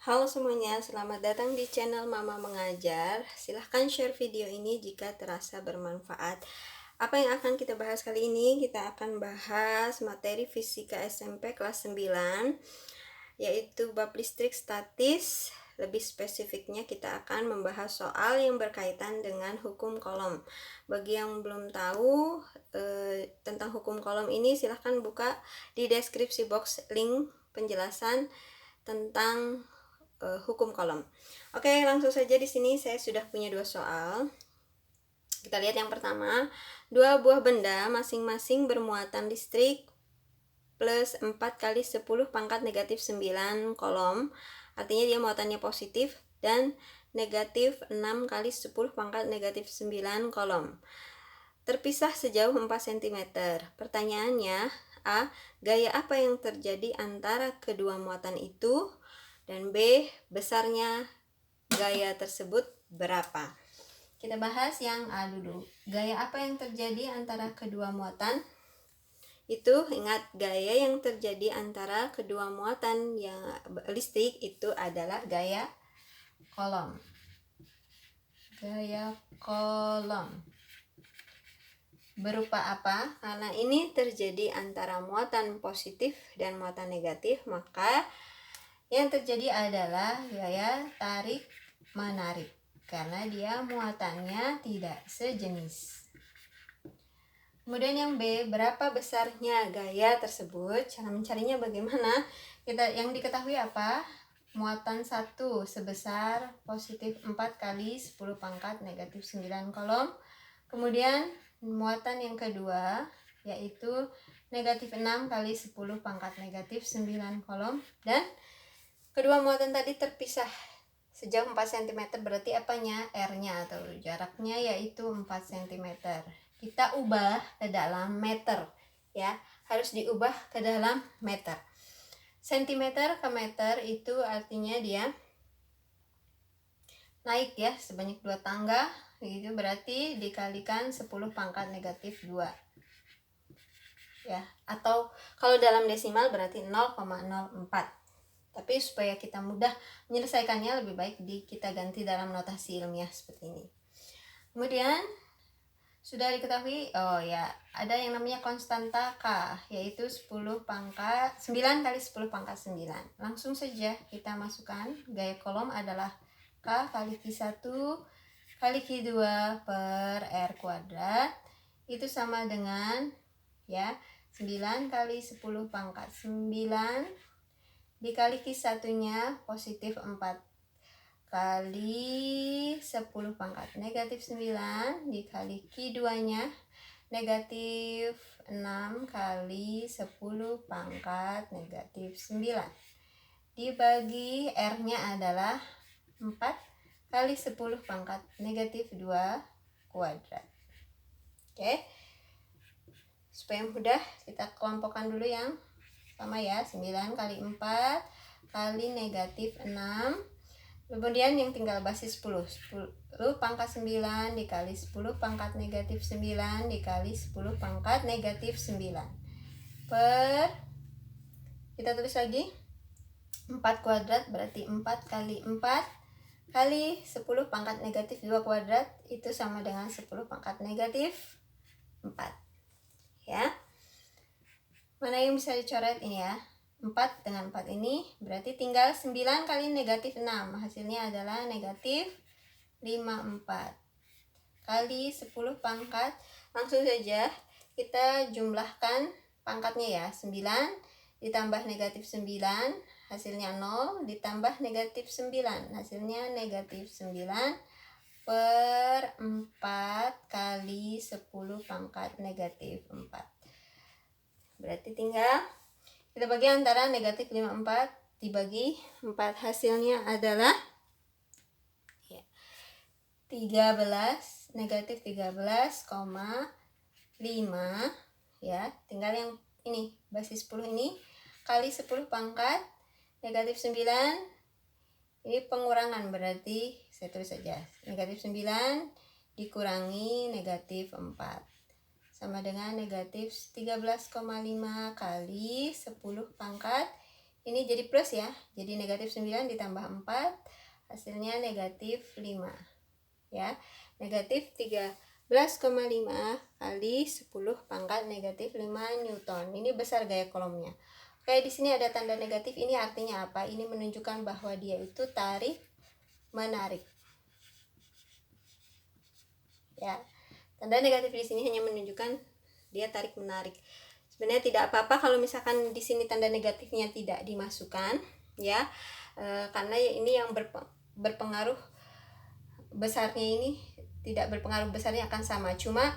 Halo semuanya, selamat datang di channel Mama Mengajar. Silahkan share video ini jika terasa bermanfaat. Apa yang akan kita bahas kali ini? Kita akan bahas materi fisika SMP kelas 9, yaitu bab listrik statis. Lebih spesifiknya kita akan membahas soal yang berkaitan dengan hukum kolom. Bagi yang belum tahu tentang hukum kolom ini, silahkan buka di deskripsi box link penjelasan tentang hukum kolom. Oke, langsung saja di sini saya sudah punya dua soal. Kita lihat yang pertama, dua buah benda masing-masing bermuatan listrik plus 4 kali 10 pangkat negatif 9 kolom. Artinya dia muatannya positif, dan negatif 6 kali 10 pangkat negatif 9 kolom. Terpisah sejauh 4 cm. Pertanyaannya, A. Gaya apa yang terjadi antara kedua muatan itu? Dan B. Besarnya gaya tersebut berapa? Kita bahas yang A dulu. Gaya apa yang terjadi antara kedua muatan? Itu ingat, gaya yang terjadi antara kedua muatan yang listrik itu adalah gaya kolom. Gaya kolom. Berupa apa? Karena ini terjadi antara muatan positif dan muatan negatif, maka yang terjadi adalah gaya tarik-menarik, karena dia muatannya tidak sejenis. Kemudian yang B, berapa besarnya gaya tersebut? Cara mencarinya bagaimana? Yang diketahui apa? Muatan 1 sebesar positif 4 kali 10 pangkat negatif 9 kolom. Kemudian muatan yang kedua yaitu negatif 6 kali 10 pangkat negatif 9 kolom. Dan kedua muatan tadi terpisah sejauh 4 cm, berarti apanya? R-nya atau jaraknya yaitu 4 cm. Kita ubah ke dalam meter ya, harus diubah ke dalam meter. Sentimeter ke meter itu artinya dia naik ya, sebanyak 2 tangga, begitu, berarti dikalikan 10 pangkat negatif 2 ya, atau kalau dalam desimal berarti 0,04. Tapi supaya kita mudah menyelesaikannya, lebih baik kita ganti dalam notasi ilmiah seperti ini. Kemudian sudah diketahui, ada yang namanya konstanta K, yaitu 9 kali 10 pangkat 9. Langsung saja kita masukkan, gaya kolom adalah K kali Q1 kali Q2 per R kuadrat. Itu sama dengan 9 kali 10 pangkat 9 dikali Q1 nya positif 4 kali 10 pangkat negatif 9 dikali Q2 nya negatif 6 kali 10 pangkat negatif 9 dibagi R nya adalah 4 kali 10 pangkat negatif 2 kuadrat. Oke, supaya mudah kita kelompokkan dulu yang sama ya, 9 kali 4 kali negatif 6. Kemudian yang tinggal basis 10 pangkat 9 dikali 10 pangkat negatif 9 dikali 10 pangkat negatif 9 per, kita tulis lagi 4 kuadrat, berarti 4 kali 4 kali 10 pangkat negatif 2 kuadrat itu sama dengan 10 pangkat negatif 4 ya. Mana yang bisa dicoret ini ya, 4 dengan 4 ini, berarti tinggal 9 kali negatif 6, hasilnya adalah negatif 54 kali 10 pangkat. Langsung saja kita jumlahkan pangkatnya ya, 9 ditambah negatif 9 hasilnya 0, ditambah negatif 9 hasilnya negatif 9 per 4 kali 10 pangkat negatif 4. Berarti tinggal kita bagi antara negatif 54 dibagi 4, hasilnya adalah 13, negatif 13,5 ya. Tinggal yang ini basis 10 ini kali 10 pangkat negatif 9, ini pengurangan, berarti saya tulis saja negatif 9 dikurangi negatif 4 sama dengan negatif 13,5 kali 10 pangkat ini jadi plus ya. Jadi negatif 9 ditambah 4 hasilnya negatif 5 ya. Negatif 13,5 kali 10 pangkat negatif 5 Newton. Ini besar gaya kolomnya. Oke, di sini ada tanda negatif. Ini artinya apa? Ini menunjukkan bahwa dia itu tarik menarik. Ya. Tanda negatif di sini hanya menunjukkan dia tarik menarik. Sebenarnya tidak apa-apa kalau misalkan di sini tanda negatifnya tidak dimasukkan ya. Karena ini yang berpengaruh besarnya ini tidak berpengaruh besarnya akan sama. Cuma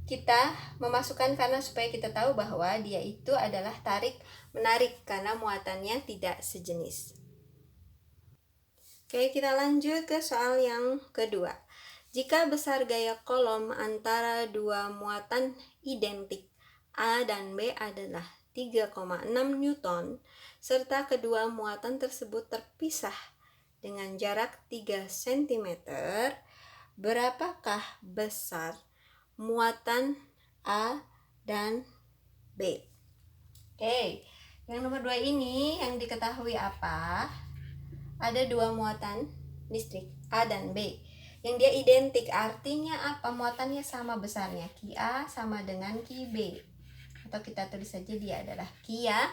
kita memasukkan karena supaya kita tahu bahwa dia itu adalah tarik menarik karena muatannya tidak sejenis. Oke, kita lanjut ke soal yang kedua. Jika besar gaya kolom antara dua muatan identik A dan B adalah 3,6 Newton, serta kedua muatan tersebut terpisah dengan jarak 3 cm, berapakah besar muatan A dan B? Oke, yang nomor 2 ini yang diketahui apa? Ada dua muatan listrik A dan B yang dia identik, artinya apa? Muatannya sama besarnya, Ki A sama dengan Ki B, atau kita tulis saja dia adalah Ki A.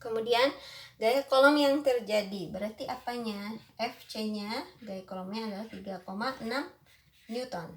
Kemudian gaya kolom yang terjadi berarti apanya? FC-nya, gaya kolomnya adalah 3,6 Newton.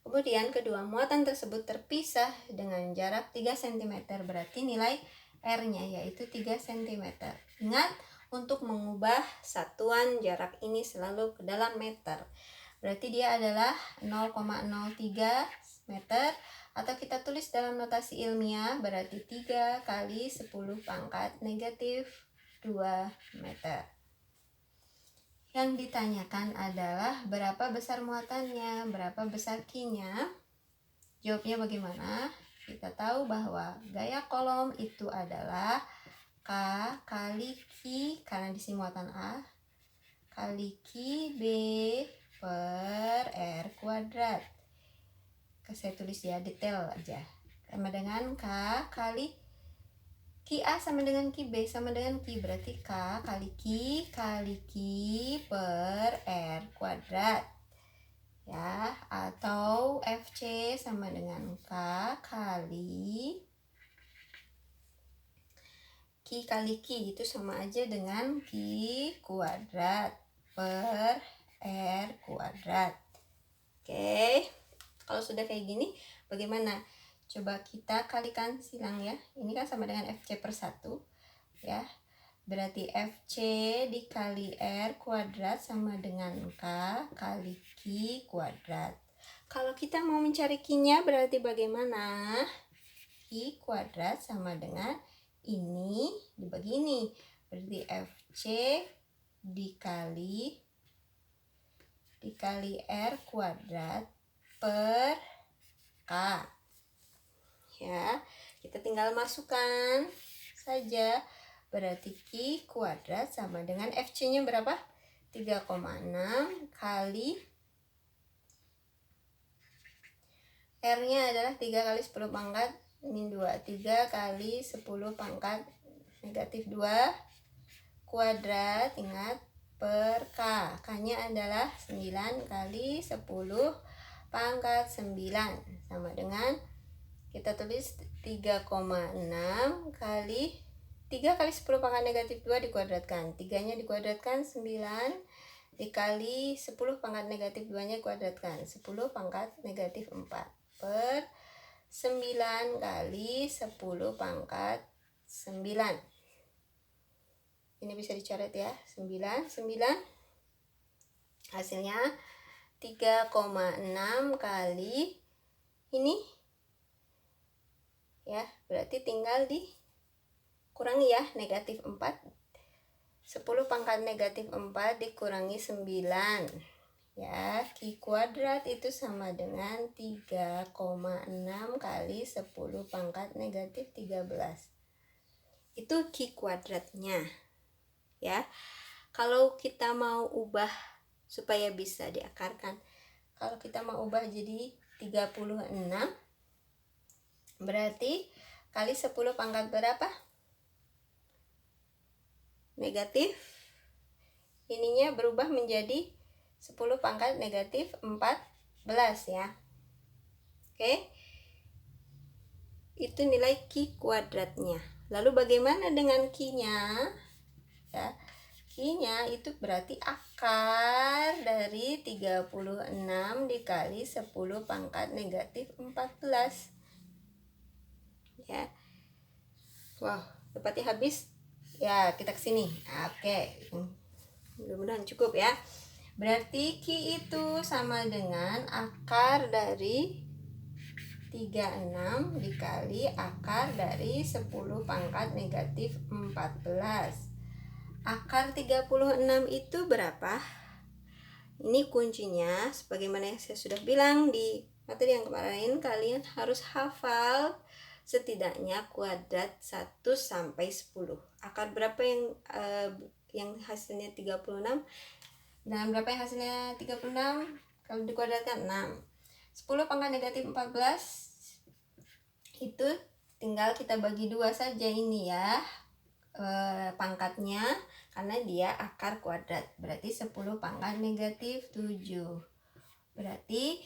Kemudian kedua muatan tersebut terpisah dengan jarak 3 cm, berarti nilai R-nya yaitu 3 cm. Ingat, untuk mengubah satuan jarak ini selalu ke dalam meter. Berarti dia adalah 0,03 meter, atau kita tulis dalam notasi ilmiah berarti 3 kali 10 pangkat negatif 2 meter. Yang ditanyakan adalah berapa besar muatannya, berapa besar Q-nya. Jawabnya bagaimana? Kita tahu bahwa gaya kolom itu adalah K kali Q, karena di sini muatan A, kali Q B per R kuadrat. Saya tulis ya, detail aja. Sama dengan K kali Q A sama dengan Q B sama dengan Q, berarti K kali Q per R kuadrat. Ya, atau FC sama dengan K kali Q kali Q, itu sama aja dengan Q kuadrat per R kuadrat. Oke, kalau sudah kayak gini bagaimana? Coba kita kalikan silang ya. Ini kan sama dengan FC per 1 ya. Berarti FC dikali R kuadrat sama dengan K kali Q kuadrat. Kalau kita mau mencari Q-nya berarti bagaimana? Q kuadrat sama dengan ini dibagi ini, berarti FC dikali R kuadrat per K. Ya, kita tinggal masukkan saja, berarti Q kuadrat sama dengan FC-nya berapa? 3,6 kali R-nya adalah 3 kali 10 pangkat min 2, 3 kali 10 pangkat negatif 2 kuadrat, ingat, per K. K-nya adalah 9 kali 10 pangkat 9 sama dengan, kita tulis 3,6 kali 3 kali 10 pangkat negatif 2 dikuadratkan. 3-nya dikuadratkan 9 dikali 10 pangkat negatif 2-nya kuadratkan. 10 pangkat negatif 4 per 9 kali 10 pangkat 9. Ini bisa dicoret ya. 9 hasilnya 3,6 kali ini ya, berarti tinggal dikurangi ya, negatif 4. 10 pangkat negatif 4 dikurangi 9 ya, Q kuadrat itu sama dengan 3,6 kali 10 pangkat negatif 13. Itu Q kuadratnya ya. Kalau kita mau ubah supaya bisa diakarkan, kalau kita mau ubah jadi 36, berarti kali 10 pangkat berapa? negatif, ininya berubah menjadi 10 pangkat negatif 14 ya. Oke. Itu nilai Q kuadratnya. Lalu bagaimana dengan Q-nya? Ya. Q-nya itu berarti akar dari 36 dikali 10 pangkat negatif 14. Ya. Wow, dapatnya habis. Ya, kita kesini. Oke. Mudah-mudahan cukup ya. Berarti Q itu sama dengan akar dari 36 dikali akar dari 10 pangkat negatif 14. Akar 36 itu berapa? Ini kuncinya, sebagaimana yang saya sudah bilang di materi yang kemarin, kalian harus hafal setidaknya kuadrat 1 sampai 10. Akar berapa yang hasilnya 36 dan berapa yang hasilnya 36 kalau dikuadratkan 6. 10 pangkat negatif 14 itu tinggal kita bagi 2 saja ini ya. Pangkatnya karena dia akar kuadrat, berarti 10 pangkat negatif 7. Berarti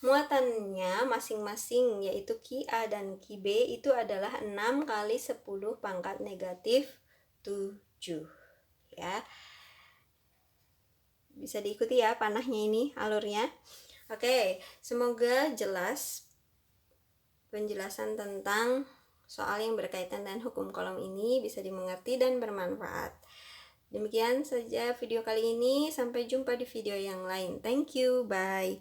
muatannya masing-masing yaitu QA dan QB itu adalah 6 kali 10 pangkat negatif 7 ya. Bisa diikuti ya panahnya ini alurnya. Oke, semoga jelas penjelasan tentang soal yang berkaitan dengan hukum kolom ini bisa dimengerti dan bermanfaat. Demikian saja video kali ini, sampai jumpa di video yang lain. Thank you, bye.